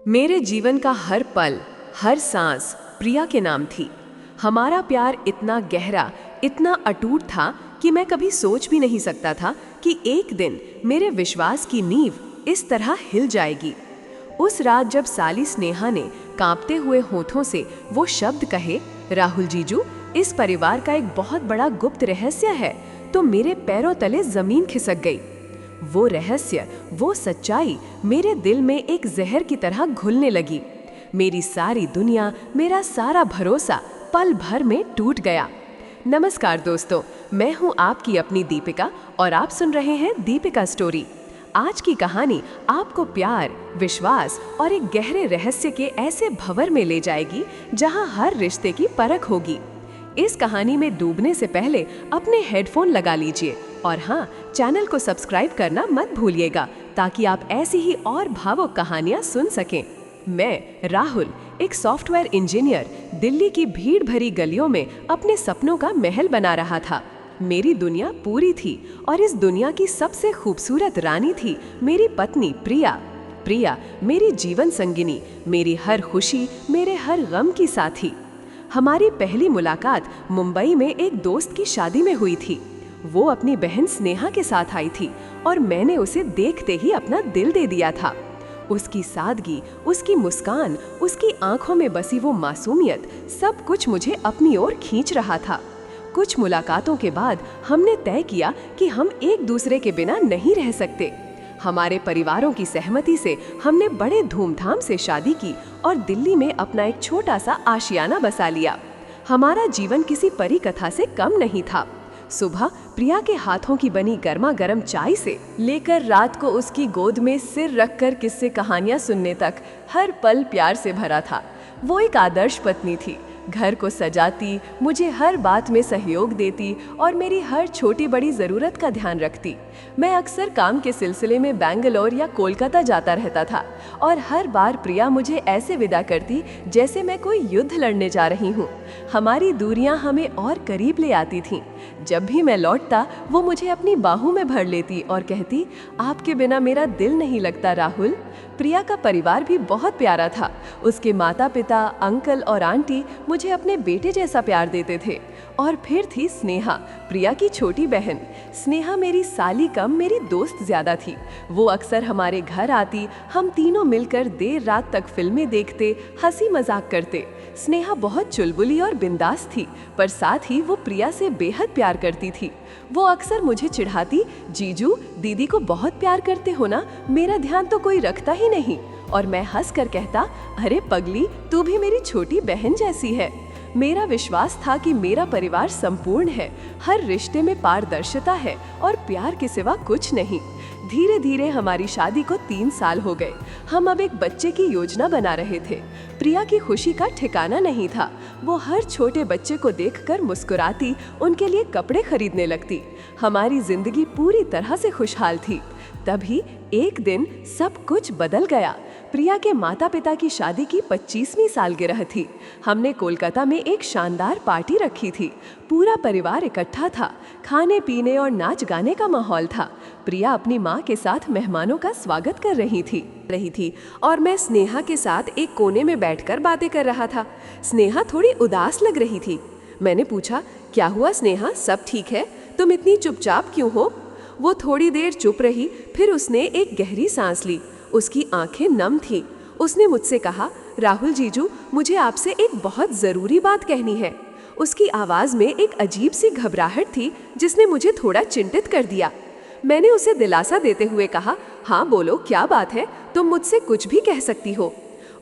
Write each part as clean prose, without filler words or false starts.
मेरे जीवन का हर पल, हर सांस प्रिया के नाम थी। हमारा प्यार इतना गहरा, इतना अटूट था कि मैं कभी सोच भी नहीं सकता था कि एक दिन मेरे विश्वास की नींव इस तरह हिल जाएगी। उस रात जब साली स्नेहा ने कांपते हुए होठों से वो शब्द कहे, राहुल जीजू, इस परिवार का एक बहुत बड़ा गुप्त रहस्य है, तो मेरे पैरों तले जमीन खिसक गई। वो रहस्य, वो सच्चाई मेरे दिल में एक जहर की तरह घुलने लगी। मेरी सारी दुनिया, मेरा सारा भरोसा पल भर में टूट गया। नमस्कार दोस्तों, मैं हूं आपकी अपनी दीपिका और आप सुन रहे हैं दीपिका स्टोरी। आज की कहानी आपको प्यार, विश्वास और एक गहरे रहस्य के ऐसे भंवर में ले जाएगी जहां हर रिश्ते की परख होगी। इस कहानी में डूबने से पहले अपने हेडफोन लगा लीजिए और हाँ, चैनल को सब्सक्राइब करना मत भूलिएगा ताकि आप ऐसी ही और भावुक कहानियां सुन सकें। मैं राहुल, एक सॉफ्टवेयर इंजीनियर, दिल्ली की भीड़ भरी गलियों में अपने सपनों का महल बना रहा था। मेरी दुनिया पूरी थी और इस दुनिया की सबसे खूबसूरत रानी थी मेरी पत्नी प्रिया। प्रिया मेरी जीवन संगिनी, मेरी हर खुशी, मेरे हर गम की साथी। हमारी पहली मुलाकात मुंबई में एक दोस्त की शादी में हुई थी। वो अपनी बहन स्नेहा के साथ आई थी और मैंने उसे देखते ही अपना दिल दे दिया था। उसकी सादगी, उसकी मुस्कान, उसकी आंखों में बसी वो मासूमियत, सब कुछ मुझे अपनी ओर खींच रहा था। कुछ मुलाकातों के बाद हमने तय किया कि हम एक दूसरे के बिना नहीं रह सकते। हमारे परिवारों की सहमति से हमने बड़े धूमधाम से शादी की और दिल्ली में अपना एक छोटा सा आशियाना बसा लिया। हमारा जीवन किसी परी कथा से कम नहीं था। सुबह प्रिया के हाथों की बनी गर्मा गर्म चाय से लेकर रात को उसकी गोद में सिर रखकर किस्से कहानियां सुनने तक हर पल प्यार से भरा था। वो एक आदर्श पत्नी थी, घर को सजाती, मुझे हर बात में सहयोग देती और मेरी हर छोटी बड़ी ज़रूरत का ध्यान रखती। मैं अक्सर काम के सिलसिले में बेंगलोर या कोलकाता जाता रहता था और हर बार प्रिया मुझे ऐसे विदा करती जैसे मैं कोई युद्ध लड़ने जा रही हूँ। हमारी दूरियां हमें और करीब ले आती थीं। जब भी मैं लौटता, वो मुझे अपनी बाहों में भर लेती और कहती, आपके बिना मेरा दिल नहीं लगता राहुल। प्रिया का परिवार भी बहुत प्यारा था। उसके माता पिता, अंकल और आंटी मुझे अपने बेटे जैसा प्यार देते थे। और फिर थी स्नेहा, प्रिया की छोटी बहन। स्नेहा मेरी साली कम मेरी दोस्त ज्यादा थी। वो अक्सर हमारे घर आती, हम तीनों मिलकर देर रात तक फिल्में देखते, हंसी मजाक करते। स्नेहा बहुत चुलबुली और बिंदास थी, पर साथ ही वो प्रिया से बेहद प्यार करती थी। वो अक्सर मुझे चिढ़ाती, जीजू दीदी को बहुत प्यार करते हो ना, मेरा ध्यान तो कोई रखता ही नहीं। और मैं हंस कर कहता, अरे पगली, तू भी मेरी छोटी बहन जैसी है। मेरा विश्वास था कि मेरा परिवार संपूर्ण है, हर रिश्ते में पारदर्शिता है और प्यार के सिवा कुछ नहीं। धीरे धीरे हमारी शादी को 3 साल हो गए। हम अब एक बच्चे की योजना बना रहे थे। प्रिया की खुशी का ठिकाना नहीं था। वो हर छोटे बच्चे को देखकर मुस्कुराती, उनके लिए कपड़े खरीदने लगती। हमारी जिंदगी पूरी तरह से खुशहाल थी। तभी एक दिन सब कुछ बदल गया। प्रिया के माता पिता की शादी की 25वीं सालगिरह थी। हमने कोलकाता में एक शानदार पार्टी रखी थी। पूरा परिवार इकट्ठा था। खाने पीने और नाच गाने का माहौल था। प्रिया अपनी माँ के साथ मेहमानों का स्वागत कर रही थी और मैं स्नेहा के साथ एक कोने में बैठकर बातें कर रहा था। स्नेहा थोड़ी उदास लग रही थी। मैंने पूछा, क्या हुआ स्नेहा, सब ठीक है? तुम इतनी चुपचाप क्यों हो? वो थोड़ी देर चुप रही, फिर उसने एक गहरी सांस ली। उसकी आंखें नम थीं। उसने मुझसे कहा, राहुल जीजू, मुझे आपसे एक बहुत ज़रूरी बात कहनी है। उसकी आवाज़ में एक अजीब सी घबराहट थी जिसने मुझे थोड़ा चिंतित कर दिया। मैंने उसे दिलासा देते हुए कहा, हाँ बोलो, क्या बात है, तुम मुझसे कुछ भी कह सकती हो।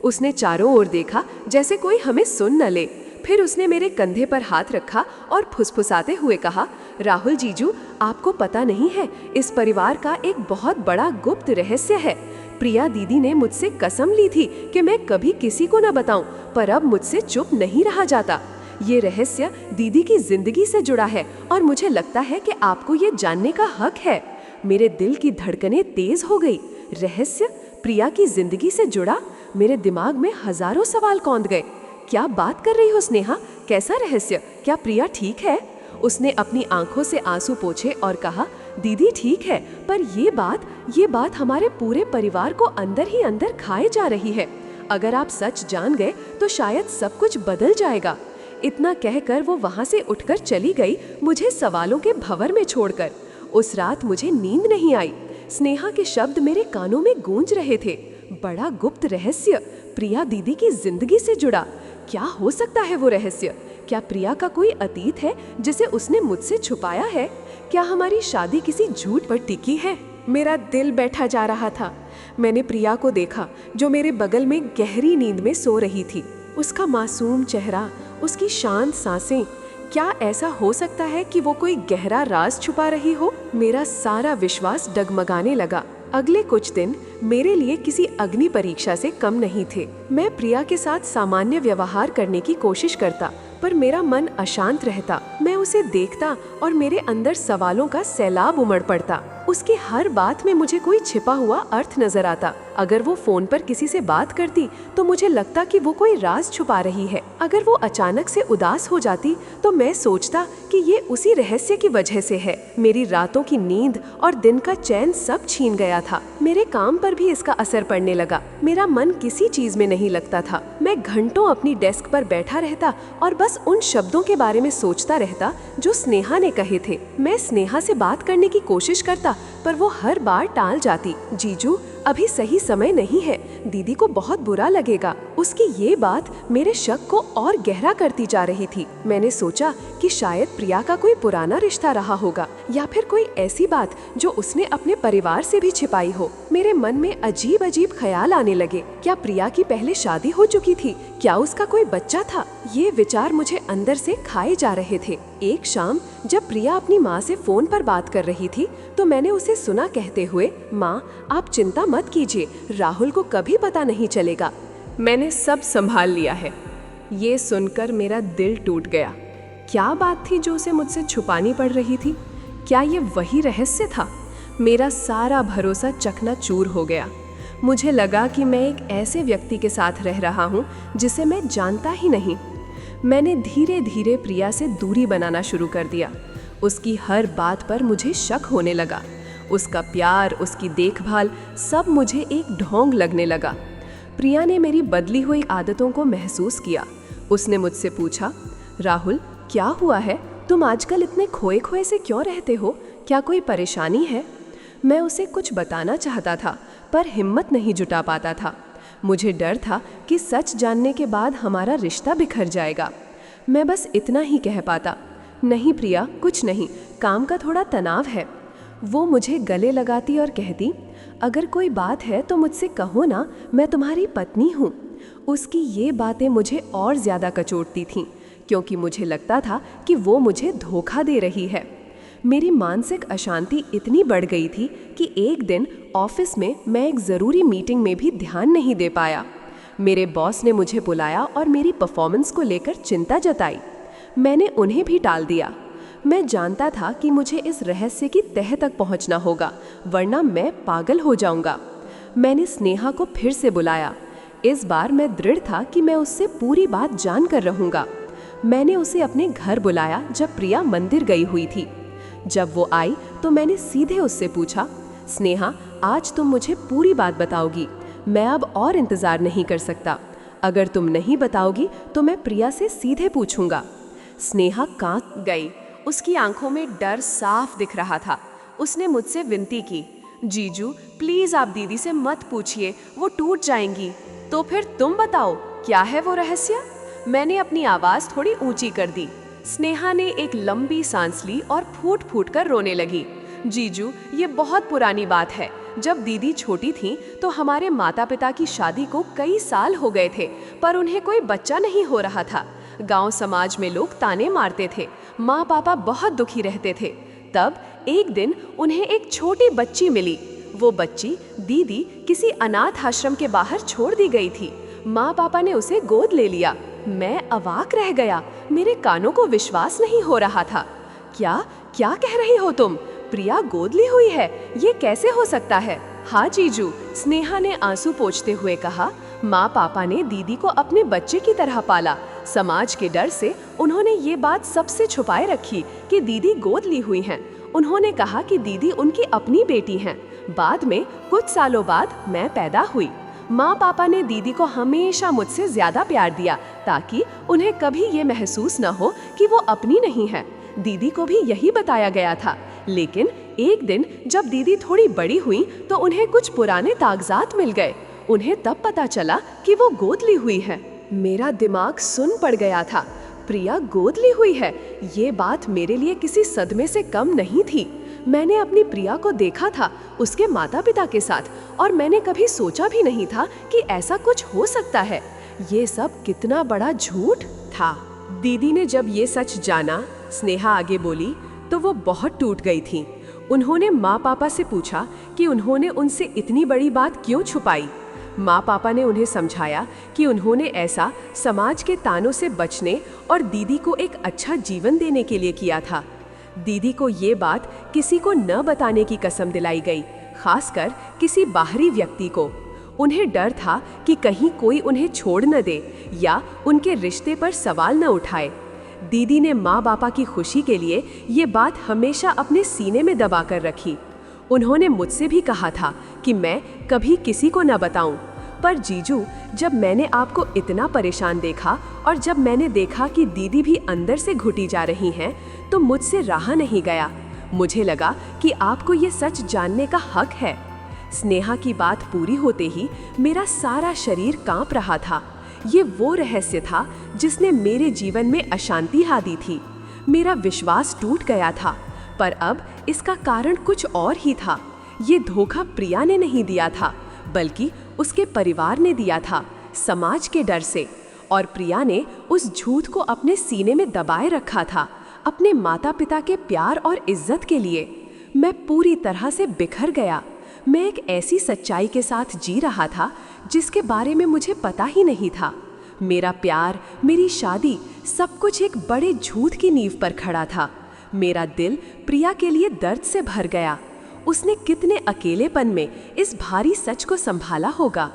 उसने चारों ओर देखा जैसे कोई हमें सुन न ले। फिर उसने मेरे कंधे पर हाथ रखा और फुसफुसाते हुए कहा, राहुल जीजू, आपको पता नहीं है, इस परिवार का एक बहुत बड़ा गुप्त रहस्य है। प्रिया दीदी ने मुझसे कसम ली थी कि मैं कभी किसी को न बताऊं, पर अब मुझसे चुप नहीं रहा जाता। ये रहस्य दीदी की जिंदगी से जुड़ा है और मुझे लगता है कि आपको ये जानने का हक है। मेरे दिल की धड़कनें तेज हो गई। रहस्य? प्रिया की जिंदगी से जुड़ा? मेरे दिमाग में हजारों सवाल कौंध गए। क्या बात कर रही हो स्नेहा? कैसा रहस्य? क्या प्रिया ठीक है? उसने अपनी आंखों से आंसू पोंछे और कहा, दीदी ठीक है, पर ये बात हमारे पूरे परिवार को अंदर ही अंदर खाए जा रही है। अगर आप सच जान गए तो शायद सब कुछ बदल जाएगा। इतना कहकर वो वहां से उठकर चली गई, मुझे सवालों के भंवर में छोड़कर। उस रात मुझे नींद नहीं आई। स्नेहा के शब्द मेरे कानों में गूंज रहे थे। बड़ा गुप्त रहस्य प्रिया दीदी की जिंदगी से जुड़ा। क्या हो सकता है वो रहस्य? क्या प्रिया का कोई अतीत है जिसे उसने मुझसे छुपाया है? क्या हमारी शादी किसी झूठ पर टिकी है? मेरा दिल बैठा जा रहा था। मैंने प्रिया को देखा जो मेरे बगल में गहरी नींद में सो रही थी। उसका मासूम चेहरा, उसकी शांत सांसें, क्या ऐसा हो सकता है कि वो कोई गहरा राज छुपा रही हो? मेरा सारा विश्वास डगमगाने लगा। अगले कुछ दिन मेरे लिए किसी अग्नि परीक्षा से कम नहीं थे। मैं प्रिया के साथ सामान्य व्यवहार करने की कोशिश करता, पर मेरा मन अशांत रहता। मैं उसे देखता और मेरे अंदर सवालों का सैलाब उमड़ पड़ता। उसकी हर बात में मुझे कोई छिपा हुआ अर्थ नजर आता। अगर वो फोन पर किसी से बात करती तो मुझे लगता कि वो कोई राज छुपा रही है। अगर वो अचानक से उदास हो जाती तो मैं सोचता कि ये उसी रहस्य की वजह से है। मेरी रातों की नींद और दिन का चैन सब छीन गया था। मेरे काम पर भी इसका असर पड़ने लगा। मेरा मन किसी चीज में नहीं लगता था। मैं घंटों अपनी डेस्क पर बैठा रहता और बस उन शब्दों के बारे में सोचता रहता जो स्नेहा ने कहे थे। मैं स्नेहा से बात करने की कोशिश करता, पर वो हर बार टाल जाती। जीजू, अभी सही समय नहीं है, दीदी को बहुत बुरा लगेगा। उसकी ये बात मेरे शक को और गहरा करती जा रही थी। मैंने सोचा कि शायद प्रिया का कोई पुराना रिश्ता रहा होगा, या फिर कोई ऐसी बात जो उसने अपने परिवार से भी छिपाई हो। मेरे मन में अजीब अजीब ख्याल आने लगे। क्या प्रिया की पहले शादी हो चुकी थी? क्या उसका कोई बच्चा था? ये विचार मुझे अंदर से खाए जा रहे थे। एक शाम जब प्रिया अपनी माँ से फोन पर बात कर रही थी तो मैंने उसे सुना कहते हुए, माँ आप चिंता मत कीजिए, राहुल को कभी पता नहीं चलेगा। मैंने सब संभाल लिया है। ये सुनकर मेरा दिल टूट गया। क्या बात थी जो उसे मुझसे छुपानी पड़ रही थी? क्या ये वही रहस्य था? मेरा सारा भरोसा चकनाचूर हो गया। मुझे लगा कि मैं एक ऐसे व्यक्ति के साथ रह रहा हूँ जिसे मैं जानता ही नहीं। मैंने धीरे धीरे प्रिया से दूरी बनाना शुरू कर दिया। उसकी हर बात पर मुझे शक होने लगा। उसका प्यार, उसकी देखभाल, सब मुझे एक ढोंग लगने लगा। प्रिया ने मेरी बदली हुई आदतों को महसूस किया। उसने मुझसे पूछा, राहुल क्या हुआ है? तुम आजकल इतने खोए खोए से क्यों रहते हो? क्या कोई परेशानी है? मैं उसे कुछ बताना चाहता था, पर हिम्मत नहीं जुटा पाता था। मुझे डर था कि सच जानने के बाद हमारा रिश्ता बिखर जाएगा। मैं बस इतना ही कह पाता, नहीं प्रिया, कुछ नहीं, काम का थोड़ा तनाव है। वो मुझे गले लगाती और कहती, अगर कोई बात है तो मुझसे कहो ना, मैं तुम्हारी पत्नी हूँ। उसकी ये बातें मुझे और ज़्यादा कचोटती थीं, क्योंकि मुझे लगता था कि वो मुझे धोखा दे रही है। मेरी मानसिक अशांति इतनी बढ़ गई थी कि एक दिन ऑफिस में मैं एक ज़रूरी मीटिंग में भी ध्यान नहीं दे पाया। मेरे बॉस ने मुझे बुलाया और मेरी परफॉर्मेंस को लेकर चिंता जताई। मैंने उन्हें भी टाल दिया। मैं जानता था कि मुझे इस रहस्य की तह तक पहुंचना होगा, वरना मैं पागल हो जाऊंगा। मैंने स्नेहा को फिर से बुलाया। इस बार मैं दृढ़ था कि मैं उससे पूरी बात जान कर रहूंगा। मैंने उसे अपने घर बुलाया जब प्रिया मंदिर गई हुई थी। जब वो आई तो मैंने सीधे उससे पूछा, स्नेहा आज तुम मुझे पूरी बात बताओगी? मैं अब और इंतज़ार नहीं कर सकता। अगर तुम नहीं बताओगी तो मैं प्रिया से सीधे पूछूंगा। स्नेहा कांप गई। उसकी आंखों में डर साफ दिख रहा था। उसने मुझसे विनती की, जीजू प्लीज आप दीदी से मत पूछिए, वो टूट जाएंगी। तो फिर तुम बताओ, क्या है वो रहस्य? मैंने अपनी आवाज थोड़ी ऊंची कर दी। स्नेहा ने एक लंबी सांस ली और फूट फूट कर रोने लगी। जीजू ये बहुत पुरानी बात है। जब दीदी छोटी थी तो हमारे माता पिता की शादी को कई साल हो गए थे, पर उन्हें कोई बच्चा नहीं हो रहा था। गांव समाज में लोग ताने मारते थे, माँ पापा बहुत दुखी रहते थे। तब एक दिन उन्हें एक छोटी बच्ची मिली। वो बच्ची दीदी किसी अनाथ आश्रम के बाहर छोड़ दी गई थी। माँ पापा ने उसे गोद ले लिया। मैं अवाक रह गया। मेरे कानों को विश्वास नहीं हो रहा था। क्या क्या कह रही हो तुम? प्रिया गोद ली हुई है? ये कैसे हो सकता है? हाँ जीजू, स्नेहा ने आंसू पोंछते हुए कहा। माँ पापा ने दीदी को अपने बच्चे की तरह पाला। समाज के डर से उन्होंने ये बात सबसे छुपाए रखी कि दीदी गोद ली हुई हैं। उन्होंने कहा कि दीदी उनकी अपनी बेटी हैं। बाद में कुछ सालों बाद मैं पैदा हुई। माँ पापा ने दीदी को हमेशा मुझसे ज्यादा प्यार दिया ताकि उन्हें कभी ये महसूस न हो कि वो अपनी नहीं है। दीदी को भी यही बताया गया था। लेकिन एक दिन जब दीदी थोड़ी बड़ी हुई तो उन्हें कुछ पुराने कागजात मिल गए। उन्हें तब पता चला कि वो गोद ली हुई है। मेरा दिमाग सुन पड़ गया था। प्रिया गोद ली हुई है, ये बात मेरे लिए किसी सदमे से कम नहीं थी। मैंने अपनी प्रिया को देखा था उसके माता पिता के साथ, और मैंने कभी सोचा भी नहीं था कि ऐसा कुछ हो सकता है। ये सब कितना बड़ा झूठ था। दीदी ने जब ये सच जाना, स्नेहा आगे बोली, तो वो बहुत टूट गई थी। उन्होंने माँ पापा से पूछा कि उन्होंने उनसे इतनी बड़ी बात क्यों छुपाई। माँ पापा ने उन्हें समझाया कि उन्होंने ऐसा समाज के तानों से बचने और दीदी को एक अच्छा जीवन देने के लिए किया था। दीदी को ये बात किसी को न बताने की कसम दिलाई गई, खासकर किसी बाहरी व्यक्ति को। उन्हें डर था कि कहीं कोई उन्हें छोड़ न दे या उनके रिश्ते पर सवाल न उठाए। दीदी ने माँ बापा की खुशी के लिए ये बात हमेशा अपने सीने में दबा कर रखी। उन्होंने मुझसे भी कहा था कि मैं कभी किसी को न बताऊं। पर जीजू, जब मैंने आपको इतना परेशान देखा और जब मैंने देखा कि दीदी भी अंदर से घुटी जा रही हैं, तो मुझसे रहा नहीं गया। मुझे लगा कि आपको ये सच जानने का हक है। स्नेहा की बात पूरी होते ही मेरा सारा शरीर कांप रहा था। ये वो रहस्य था जिसने मेरे जीवन में अशांति ला दी थी। मेरा विश्वास टूट गया था, पर अब इसका कारण कुछ और ही था। ये धोखा प्रिया ने नहीं दिया था, बल्कि उसके परिवार ने दिया था, समाज के डर से। और प्रिया ने उस झूठ को अपने सीने में दबाए रखा था, अपने माता पिता के प्यार और इज्जत के लिए। मैं पूरी तरह से बिखर गया। मैं एक ऐसी सच्चाई के साथ जी रहा था जिसके बारे में मुझे पता ही नहीं था। मेरा प्यार, मेरी शादी, सब कुछ एक बड़े झूठ की नींव पर खड़ा था। मेरा दिल प्रिया के लिए दर्द से भर गया। उसने कितने अकेलेपन में इस भारी सच को संभाला होगा।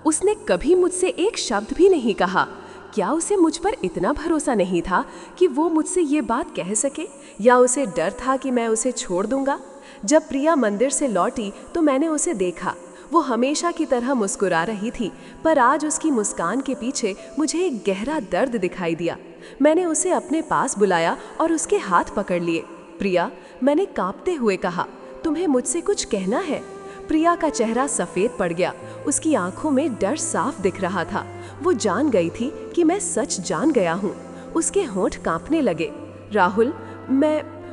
उसने कभी मुझसे एक शब्द भी नहीं कहा। क्या उसे मुझ पर इतना भरोसा नहीं था कि वो मुझसे ये बात कह सके, या उसे डर था कि मैं उसे छोड़ दूंगा? जब प्रिया मंदिर से लौटी तो मैंने उसे देखा। वो हमेशा की तरह मुस्कुरा रही थी, पर आज उसकी मुस्कान के पीछे मुझे एक गहरा दर्द दिखाई दिया। मैंने उसे अपने पास बुलाया और उसके हाथ पकड़ लिए। प्रिया, मैंने कांपते हुए कहा, तुम्हें मुझसे कुछ कहना है? प्रिया का चेहरा सफेद पड़ गया। उसकी आंखों में डर साफ दिख रहा था। वो जान गई थी कि मैं सच जान गया हूँ। उसके होंठ कांपने लगे। राहुल,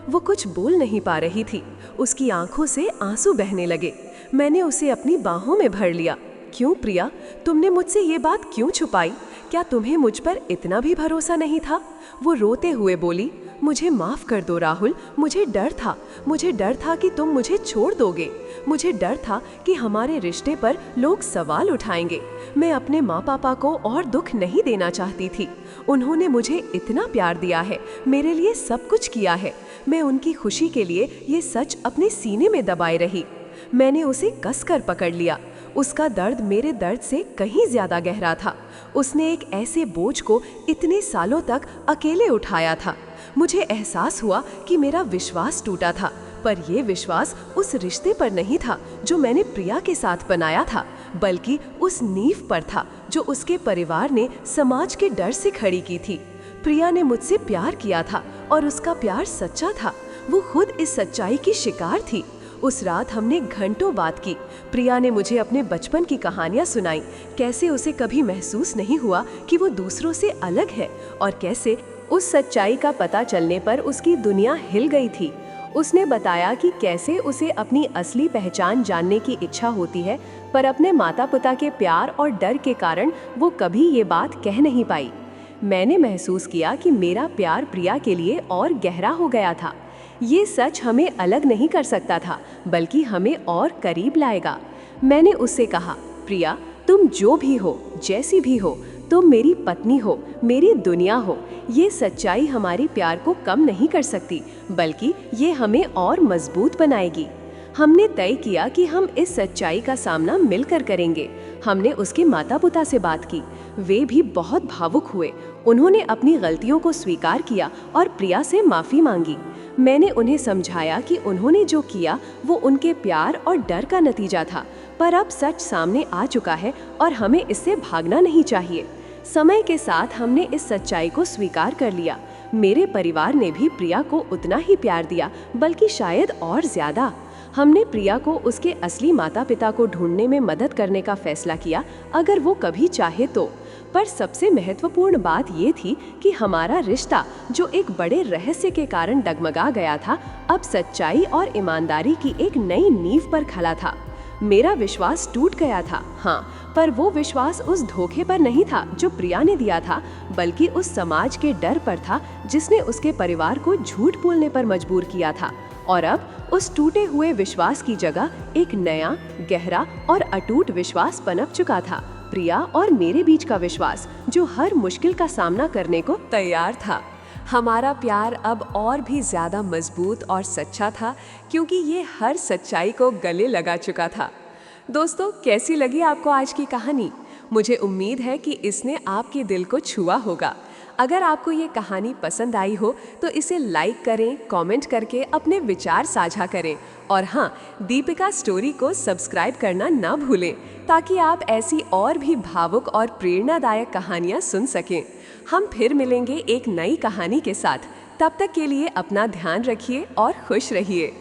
वो कुछ बोल नहीं पा रही थी। उसकी आंखों से आंसू बहने लगे। मैंने उसे अपनी बाहों में भर लिया। क्यों प्रिया, तुमने मुझसे ये बात क्यों छुपाई? क्या तुम्हें मुझ पर इतना भी भरोसा नहीं था? वो रोते हुए बोली, मुझे माफ कर दो राहुल, मुझे डर था कि तुम मुझे छोड़ दोगे। मुझे डर था कि हमारे रिश्ते पर लोग सवाल उठाएंगे। मैं अपने माँ पापा को और दुख नहीं देना चाहती थी। उन्होंने मुझे इतना प्यार दिया है, मेरे लिए सब कुछ किया है। मैं उनकी खुशी के लिए ये सच अपने सीने में दबाए रही। मैंने उसे कसकर पकड़ लिया। उसका दर्द मेरे दर्द से कहीं ज्यादा गहरा था। उसने एक ऐसे बोझ को इतने सालों तक अकेले उठाया था। मुझे एहसास हुआ कि मेरा विश्वास टूटा था, पर यह विश्वास उस रिश्ते पर नहीं था जो मैंने प्रिया के साथ बनाया था, बल्कि उस नींव पर था जो उसके परिवार ने समाज के डर से खड़ी की थी। प्रिया ने मुझसे प्यार किया था और उसका प्यार सच्चा था। वो खुद इस सच्चाई की शिकार थी। उस रात हमने घंटों बात की। प्रिया ने मुझे अपने बचपन की कहानियां सुनाई, कैसे उसे कभी महसूस नहीं हुआ कि वो दूसरों से अलग है, और कैसे उस सच्चाई का पता चलने पर उसकी दुनिया हिल गई थी। उसने बताया कि कैसे उसे अपनी असली पहचान जानने की इच्छा होती है, पर अपने माता पिता के प्यार और डर के कारण वो कभी ये बात कह नहीं पाई। मैंने महसूस किया कि मेरा प्यार प्रिया के लिए और गहरा हो गया था। ये सच हमें अलग नहीं कर सकता था, बल्कि हमें और करीब लाएगा। मैंने उससे कहा, प्रिया, तुम जो भी हो, जैसी भी हो, तुम मेरी पत्नी हो, मेरी दुनिया हो। ये सच्चाई हमारी प्यार को कम नहीं कर सकती, बल्कि ये हमें और मजबूत बनाएगी। हमने तय किया कि हम इस सच्चाई का सामना मिलकर करेंगे। हमने उसके माता पिता से बात की। वे भी बहुत भावुक हुए। उन्होंने अपनी गलतियों को स्वीकार किया और प्रिया से माफ़ी मांगी। मैंने उन्हें समझाया कि उन्होंने जो किया वो उनके प्यार और डर का नतीजा था, पर अब सच सामने आ चुका है और हमें इससे भागना नहीं चाहिए। समय के साथ हमने इस सच्चाई को स्वीकार कर लिया। मेरे परिवार ने भी प्रिया को उतना ही प्यार दिया, बल्कि शायद और ज्यादा। हमने प्रिया को उसके असली माता पिता को ढूंढने में मदद करने का फैसला किया, अगर वो कभी चाहे तो। पर सबसे महत्वपूर्ण बात ये थी कि हमारा रिश्ता, जो एक बड़े रहस्य के कारण डगमगा गया था, अब सच्चाई और ईमानदारी की एक नई नींव पर खड़ा था। मेरा विश्वास टूट गया था, हाँ, पर वो विश्वास उस धोखे पर नहीं था जो प्रिया ने दिया था, बल्कि उस समाज के डर पर था जिसने उसके परिवार को झूठ बोलने पर मजबूर किया था। और अब उस टूटे हुए विश्वास की जगह एक नया, गहरा और अटूट विश्वास पनप चुका था। प्रिया और मेरे बीच का विश्वास, जो हर मुश्किल का सामना करने को तैयार था। हमारा प्यार अब और भी ज्यादा मजबूत और सच्चा था, क्योंकि ये हर सच्चाई को गले लगा चुका था। दोस्तों, कैसी लगी आपको आज की कहानी? मुझे उम्मीद है कि इसने आपके दिल को छुआ होगा। अगर आपको ये कहानी पसंद आई हो तो इसे लाइक करें, कमेंट करके अपने विचार साझा करें, और हाँ, दीपिका स्टोरी को सब्सक्राइब करना ना भूलें, ताकि आप ऐसी और भी भावुक और प्रेरणादायक कहानियाँ सुन सकें। हम फिर मिलेंगे एक नई कहानी के साथ। तब तक के लिए अपना ध्यान रखिए और खुश रहिए।